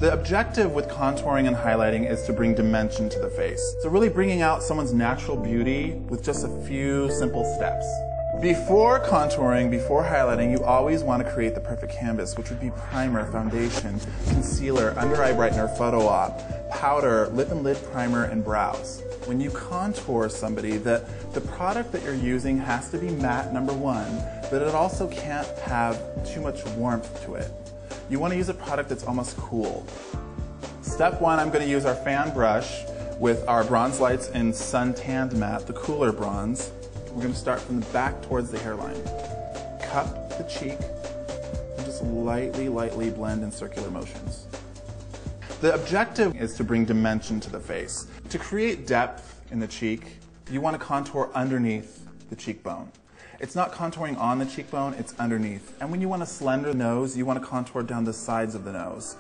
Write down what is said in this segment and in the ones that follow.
The objective with contouring and highlighting is to bring dimension to the face. So really bringing out someone's natural beauty with just a few simple steps. Before contouring, before highlighting, you always want to create the perfect canvas, which would be primer, foundation, concealer, under eye brightener, photo op, powder, lip and lid primer, and brows. When you contour somebody, the product that you're using has to be matte, number one, but it also can't have too much warmth to it. You want to use a product that's almost cool. Step one, I'm going to use our fan brush with our Bronze Lights in Sun Tanned Matte, the cooler bronze. We're going to start from the back towards the hairline. Cup the cheek and just lightly blend in circular motions. The objective is to bring dimension to the face. To create depth in the cheek, you want to contour underneath the cheekbone. It's not contouring on the cheekbone, it's underneath. And when you want a slender nose, you want to contour down the sides of the nose.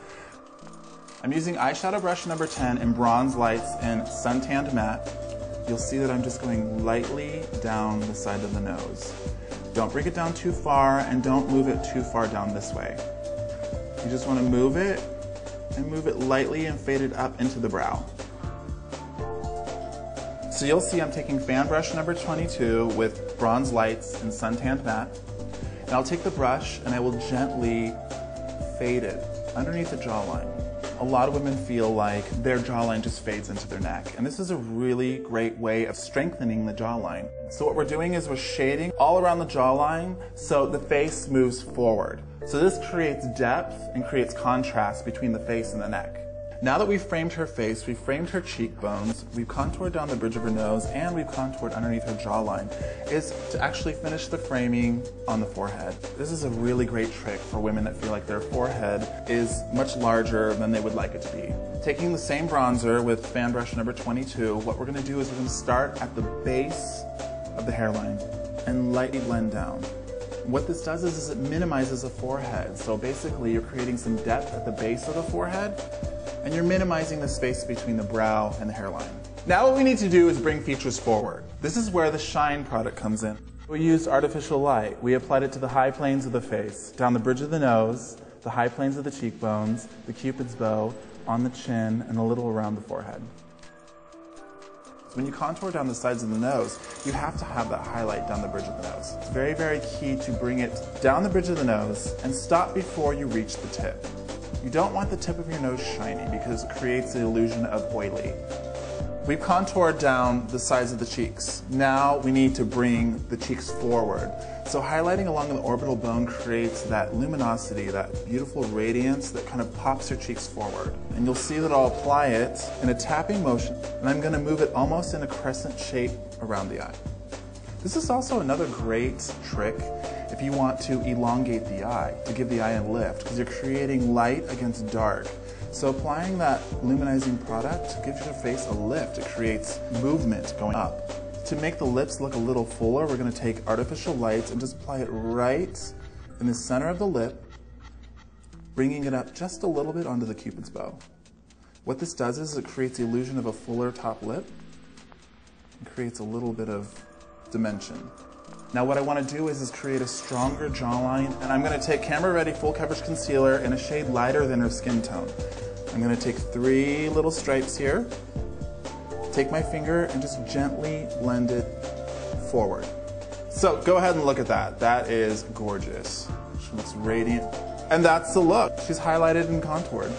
I'm using eyeshadow brush number 10 in Bronze Lights in Sun Tanned Matte. You'll see that I'm just going lightly down the side of the nose. Don't bring it down too far and don't move it too far down this way. You just want to move it and move it lightly and fade it up into the brow. So you'll see I'm taking fan brush number 22 with Bronze Lights and Sun Tanned Matte. And I'll take the brush and I will gently fade it underneath the jawline. A lot of women feel like their jawline just fades into their neck. And this is a really great way of strengthening the jawline. So what we're doing is we're shading all around the jawline so the face moves forward. So this creates depth and creates contrast between the face and the neck. Now that we've framed her face, we've framed her cheekbones, we've contoured down the bridge of her nose, and we've contoured underneath her jawline, is to actually finish the framing on the forehead. This is a really great trick for women that feel like their forehead is much larger than they would like it to be. Taking the same bronzer with fan brush number 22, what we're going to do is we're going to start at the base of the hairline and lightly blend down. What this does is it minimizes the forehead. So basically you're creating some depth at the base of the forehead, and you're minimizing the space between the brow and the hairline. Now what we need to do is bring features forward. This is where the Shine product comes in. We used artificial light. We applied it to the high planes of the face, down the bridge of the nose, the high planes of the cheekbones, the Cupid's bow, on the chin, and a little around the forehead. When you contour down the sides of the nose, you have to have that highlight down the bridge of the nose. It's very, very key to bring it down the bridge of the nose and stop before you reach the tip. You don't want the tip of your nose shiny because it creates the illusion of oily. We've contoured down the sides of the cheeks. Now we need to bring the cheeks forward. So highlighting along the orbital bone creates that luminosity, that beautiful radiance that kind of pops your cheeks forward. And you'll see that I'll apply it in a tapping motion, and I'm going to move it almost in a crescent shape around the eye. This is also another great trick if you want to elongate the eye, to give the eye a lift, because you're creating light against dark. So applying that luminizing product gives your face a lift. It creates movement going up. To make the lips look a little fuller, we're going to take artificial lights and just apply it right in the center of the lip, bringing it up just a little bit onto the Cupid's bow. What this does is it creates the illusion of a fuller top lip and creates a little bit of dimension. Now what I want to do is create a stronger jawline, and I'm going to take Camera Ready Full Coverage Concealer in a shade lighter than her skin tone. I'm going to take 3 little stripes here, take my finger and just gently blend it forward. So go ahead and look at that. That is gorgeous. She looks radiant. And that's the look. She's highlighted and contoured.